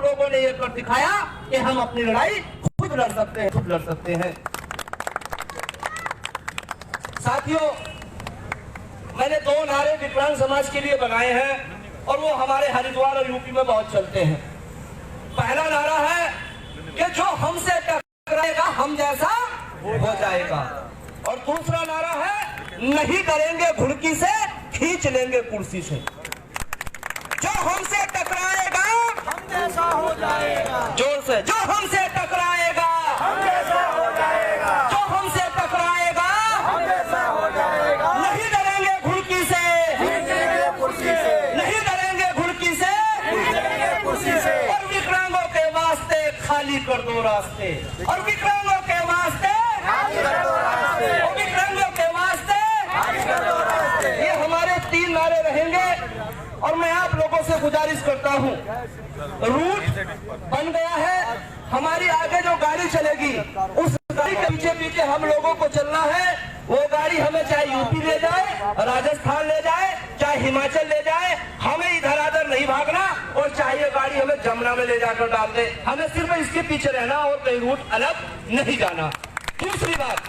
लोगों ने ये कर दिखाया कि हम अपनी लड़ाई खुद लड़ सकते हैं। साथियों, मैंने 2 नारे विकलांग समाज के लिए बनाए हैं और वो हमारे हरिद्वार और यूपी में बहुत चलते हैं। पहला नारा है कि जो हमसे टकराएगा हम जैसा हो जाएगा, और दूसरा नारा है नहीं करेंगे घुड़की से, खींच लेंगे कुर्सी से। जो हमसे टकराएगा हम जैसा हो जाएगा, जोर से, जो हमसे टकराएगा हम जैसा हो जाएगा, जो हमसे टकराएगा हम जैसा हो जाएगा, नहीं डरेंगे घुड़की से, खींचेंगे कुर्सी से, नहीं डरेंगे घुड़की से, खींचेंगे कुर्सी से। और विकलांगों के वास्ते खाली कर दो रास्ते, और विकलांगों के वास्ते खाली कर दो रास्ते, और विकलांगों के वास्ते खाली कर दो रास्ते। ये हमारे 3 नारे रहेंगे। और मैं आप लोगों से गुजारिश करता हूँ, रूट बन गया है, हमारी आगे जो गाड़ी चलेगी उस गाड़ी के पीछे पीछे हम लोगों को चलना है। वो गाड़ी हमें चाहे यूपी ले जाए, राजस्थान ले जाए, चाहे हिमाचल ले जाए, हमें इधर आधर नहीं भागना, और चाहे ये गाड़ी हमें जमुना में ले जाकर डाल दे, हमें सिर्फ इसके पीछे रहना और कहीं रूट अलग नहीं जाना। दूसरी बात,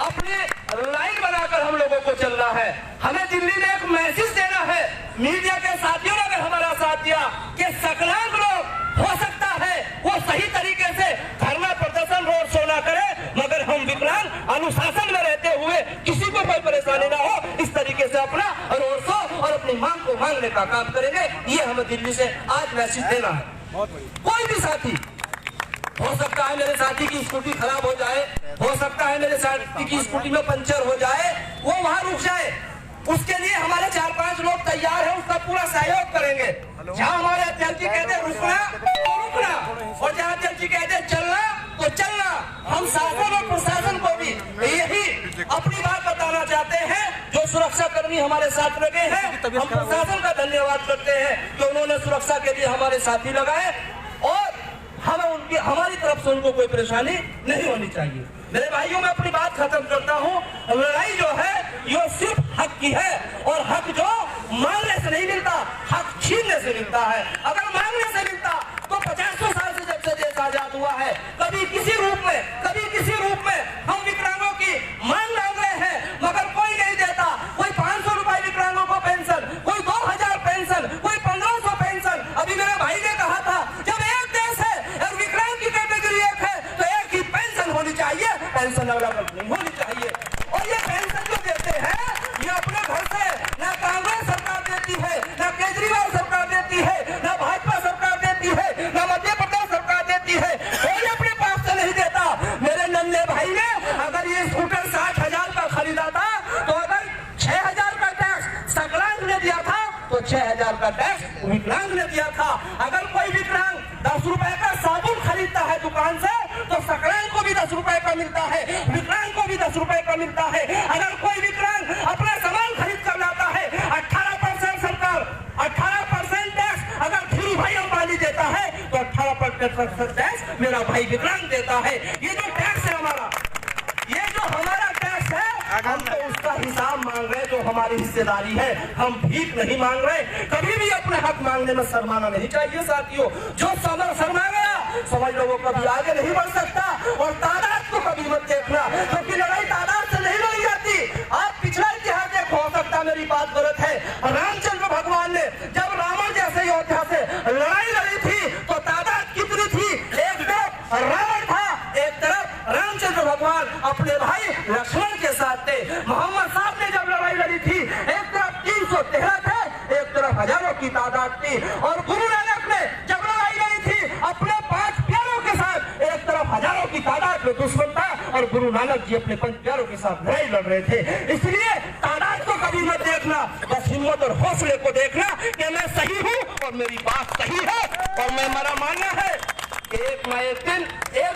अपने लाइन बनाकर हम लोगों को चलना है। हमें दिल्ली में एक मैसेज देना है, मीडिया के साथियों ने अगर हमारा साथ दिया कि सकलांग लोग हो सकता है वो सही तरीके से धरना प्रदर्शन रोड शो ना करे, मगर हम विकलांग अनुशासन में रहते हुए किसी को कोई परेशानी ना हो, इस तरीके से अपना रोड शो और अपनी मांग को मांगने का काम करेंगे। ये हमें दिल्ली से आज मैसेज देना है। कोई भी साथी, हो सकता है मेरे साथी की स्कूटी खराब हो जाए, हो सकता है मेरे साथी की स्कूटी में पंचर हो जाए, वो वहां रुक जाए, उसके लिए हमारे 4-5 लोग तैयार हैं, उसका पूरा सहयोग करेंगे। जहाँ हमारे अध्यक्ष जी कहते रुकना तो रुकना, और जहाँ अध्यक्ष जी कहते चलना तो चलना। हम शासन और प्रशासन को भी यही अपनी बात बताना चाहते हैं। जो सुरक्षा कर्मी हमारे साथ लगे हैं, हम प्रशासन का धन्यवाद करते हैं कि उन्होंने सुरक्षा के लिए हमारे साथी लगाए, और हमें उनकी हमारी तरफ से उनको कोई परेशानी नहीं होनी चाहिए। मेरे भाइयों, मैं अपनी बात खत्म करता हूँ। लड़ाई जो है ये सिर्फ हक की है, और हक जो मांगने से नहीं मिलता, हक छीनने से मिलता है। अगर मांगने से मिलता तो 50 साल से जब से देश आजाद हुआ है, कभी किसी रूप में हम विकलांगों की मांग मांग रहे हैं, मगर कोई नहीं देता। कोई 500 रुपए विकलांगों को पेंशन, कोई 2000 पेंशन, कोई 1500 पेंशन। अभी मेरे भाई ने कहा था, जब एक देश है और विकलांग की कैटेगरी एक है तो एक ही पेंशन होनी चाहिए, पेंशन अलग नहीं होनी चाहिए। और ये पेंशन जो देते हैं ये अपने घर से ना कांग्रेस सरकार देती है, ना केजरीवाल सरकार देती है, ना भाजपा सरकार देती है, ना मध्य प्रदेश सरकार देती है, कोई अपने पास से नहीं देता। मेरे नन्हे भाई ने अगर ये स्कूटर 60,000 का खरीदा था, तो अगर 6,000 का टैक्स सकलांग ने दिया था तो 6,000 का टैक्स विकलांग ने दिया था। अगर कोई विकलांग 10 रुपए का साबुन खरीदता है दुकान से, तो सकलांग को भी 10 रुपए का मिलता है, विकलांग को भी 10 रुपए का मिलता है। अगर कोई विकलांग अपना सामान खरीद कर लाता है, 18% सरकार 18% टैक्स अगर धीरू भाई अंबानी देता है, तो 18% टैक्स मेरा भाई विकलांग देता है। ये जो टैक्स है हमारा, ये जो हमारा टैक्स है, हम तो उसका हिसाब मांग रहे हैं, जो हमारी हिस्सेदारी है। हम भीख नहीं मांग रहे। कभी भी अपने हक मांगने में शर्माना नहीं चाहिए साथियों। जो शर्मा गया समझ लो वो कभी आगे नहीं बढ़ सकता। और तादाद को कभी मत देखना, क्योंकि लड़ाई तादाद से नहीं लड़ी जाती। आप पिछला इतिहास देखो, हो सकता मेरी बात गलत है, रामचंद्र भगवान ने जब रावण जैसे योद्धा से लड़ाई लड़ी थी तो तादाद कितनी थी? एक तरफ रावण था, एक तरफ रामचंद्र भगवान अपने भाई लक्ष्मण के साथ थे। मोहम्मद साहब ने जब लड़ाई लड़ी थी, एक तरफ 313 थे, एक तरफ हजारों की तादाद थी। और गुरु नानक ने जब लड़ाई लड़ी थी अपने 5 प्यारों के साथ, एक तरफ हजारों की तादाद में दुश्मन था, और गुरु नानक जी अपने 5 प्यारों के साथ लड़ाई लड़ रहे थे। इसलिए तादाद को कभी मत देखना, बस हिम्मत और हौसले को देखना कि मैं सही हूँ और मेरी बात सही है, और मैं मेरा मानना है एक ना एक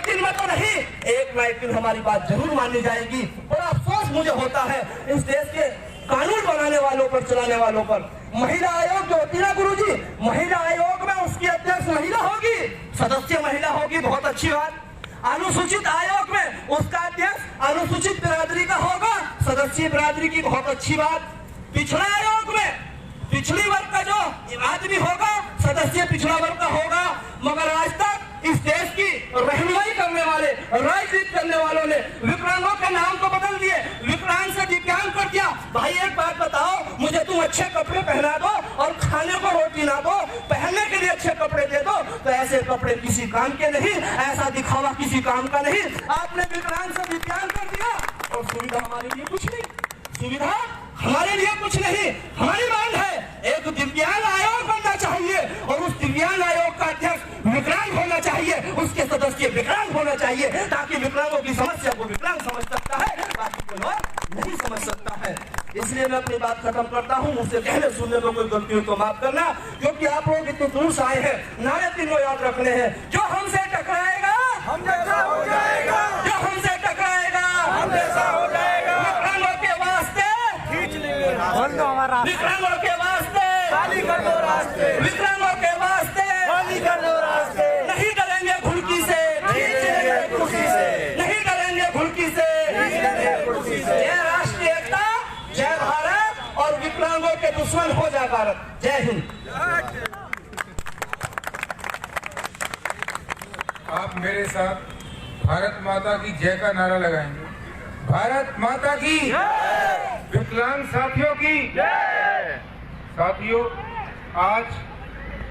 दिन में तो नहीं, एक ना एक दिन हमारी बात जरूर मानी जाएगी। बड़ा अफसोस मुझे होता है इस देश के कानून बनाने वालों पर, चलाने वालों पर। महिला आयोग जो होती ना गुरुजी, महिला आयोग में उसकी अध्यक्ष महिला होगी, सदस्य महिला होगी, बहुत अच्छी बात। अनुसूचित आयोग में उसका अध्यक्ष अनुसूचित बिरादरी का होगा, सदस्य बिरादरी की, बहुत अच्छी बात। पिछड़ा आयोग में पिछड़ी वर्ग का जो आदमी होगा, सदस्य पिछड़ा वर्ग का होगा। राजनीति करने वालों ने विकलांगों के नाम को बदल दिए, विकलांग से दिव्यांग कर दिया। भाई एक बात बताओ, मुझे तुम अच्छे कपड़े पहना दो और खाने को रोटी ना दो, पहनने के लिए अच्छे कपड़े दे दो, तो ऐसे कपड़े किसी काम के नहीं, ऐसा दिखावा किसी काम का नहीं। आपने विकलांग से दिव्यांग कर दिया और सुविधा हमारे लिए कुछ नहीं, सुविधा हमारे लिए कुछ नहीं। हमारी मांग है एक दिव्यांग आयोग बनना चाहिए और उस दिव्यांग आयोग का अध्यक्ष विकलांग होना चाहिए, उसके सदस्य विकलांग होना चाहिए, ताकि विकलांगों की समस्या को विकलांग समझ सकता है, बाकी कोई और नहीं समझ सकता है। इसलिए मैं अपनी बात खत्म करता हूँ। मुझसे कहने सुनने में कोई गलती हो तो माफ करना, क्योंकि आप लोग इतने दूर से आए हैं, नारे तीनों याद रखने हैं। जो हमसे टकराएगा हम जैसा हो जाएगा, जो हमसे टकराएगा हम जैसा हो जाएगा। विकलांगों के वास्ते खींच लेंगे, विकलांगों के वास्ते खाली कर दो रास्ते, विकलांगों के वास्ते खाली कर दो रास्ते। नहीं डरेंगे घुड़की से, खींच लेंगे कुर्सी से, नहीं डरेंगे घुड़की से। खींच लेंगे कुर्सी से। जय राष्ट्रीय एकता, जय भारत, और विकलांगों के दुश्मन हो जाए भारत। जय हिंद। आप मेरे साथ भारत माता की जय का नारा लगाएंगे। भारत माता की, विकलांग साथियों की। साथियों, आज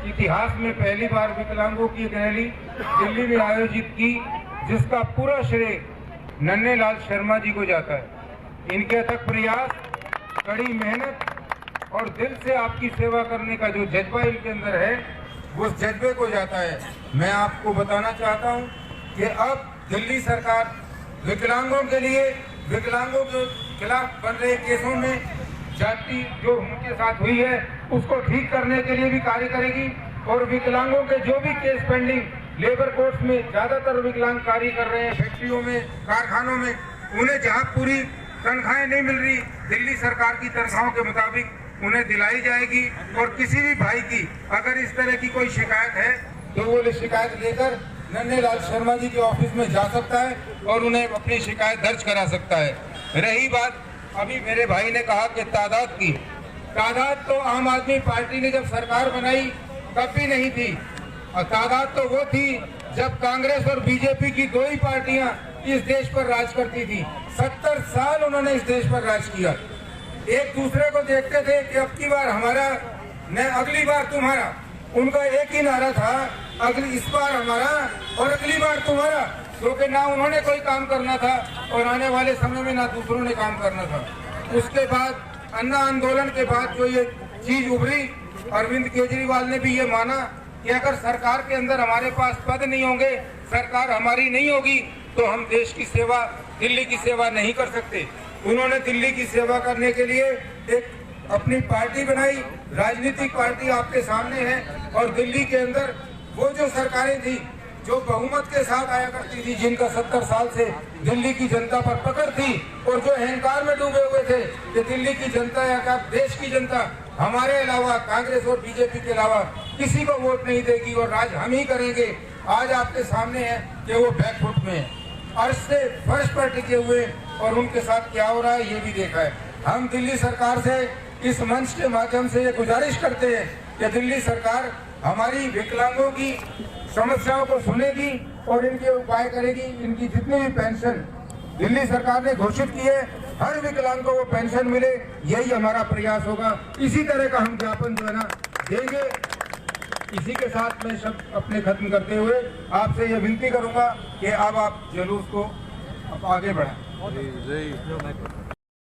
इतिहास में पहली बार विकलांगों की एक रैली दिल्ली में आयोजित की, जिसका पूरा श्रेय नन्हेलाल शर्मा जी को जाता है। इनके अथक प्रयास, कड़ी मेहनत और दिल से आपकी सेवा करने का जो जज्बा इनके अंदर है, उस जज्बे को जाता है। मैं आपको बताना चाहता हूं कि अब दिल्ली सरकार विकलांगों के लिए, विकलांगों के खिलाफ बन रहे केसों में जाति जो उनके साथ हुई है उसको ठीक करने के लिए भी कार्य करेगी, और विकलांगों के जो भी केस पेंडिंग लेबर कोर्ट्स में ज्यादातर विकलांग कार्य कर रहे हैं, फैक्ट्रियों में, कारखानों में, उन्हें जहां पूरी तनख्वाहें नहीं मिल रही, दिल्ली सरकार की तनख्वाहों के मुताबिक उन्हें दिलाई जाएगी। और किसी भी भाई की अगर इस तरह की कोई शिकायत है तो वो शिकायत लेकर नन्हेलाल शर्मा जी के ऑफिस में जा सकता है और उन्हें अपनी शिकायत दर्ज करा सकता है। रही बात अभी मेरे भाई ने कहा कि तादाद की, तादाद तो आम आदमी पार्टी ने जब सरकार बनाई तब भी नहीं थी, और तादाद तो वो थी जब कांग्रेस और बीजेपी की दो ही पार्टियां इस देश पर राज करती थी। 70 साल उन्होंने इस देश पर राज किया। एक दूसरे को देखते थे कि अब की बार हमारा, न अगली बार तुम्हारा। उनका एक ही नारा था, अगली इस बार हमारा और अगली बार तुम्हारा, क्योंकि ना उन्होंने कोई काम करना था और आने वाले समय में ना दूसरों ने काम करना था। उसके बाद अन्ना आंदोलन के बाद जो ये चीज उभरी, अरविंद केजरीवाल ने भी ये माना कि अगर सरकार के अंदर हमारे पास पद नहीं होंगे, सरकार हमारी नहीं होगी, तो हम देश की सेवा, दिल्ली की सेवा नहीं कर सकते। उन्होंने दिल्ली की सेवा करने के लिए एक अपनी पार्टी बनाई, राजनीतिक पार्टी आपके सामने है। और दिल्ली के अंदर वो जो सरकारें थी जो बहुमत के साथ आया करती थी, जिनका 70 साल से दिल्ली की जनता पर पकड़ थी और जो अहंकार में डूबे हुए थे कि दिल्ली की जनता या क्या देश की जनता हमारे अलावा, कांग्रेस और बीजेपी के अलावा किसी को वोट नहीं देगी और राज हम ही करेंगे, आज आपके सामने है कि वो बैकफुट में है, अर्श से फर्श पर टिके हुए। और उनके साथ क्या हो रहा है ये भी देखा है। हम दिल्ली सरकार से इस मंच के माध्यम से ये गुजारिश करते हैं कि दिल्ली सरकार हमारी विकलांगों की समस्याओं को सुनेगी और इनके उपाय करेगी। इनकी जितनी भी पेंशन दिल्ली सरकार ने घोषित की है, हर विकलांग को वो पेंशन मिले, यही हमारा प्रयास होगा। इसी तरह का हम ज्ञापन जो है ना देंगे। इसी के साथ मैं शब्द अपने खत्म करते हुए आपसे ये विनती करूंगा कि अब आप जुलूस को अब आगे बढ़ाएं।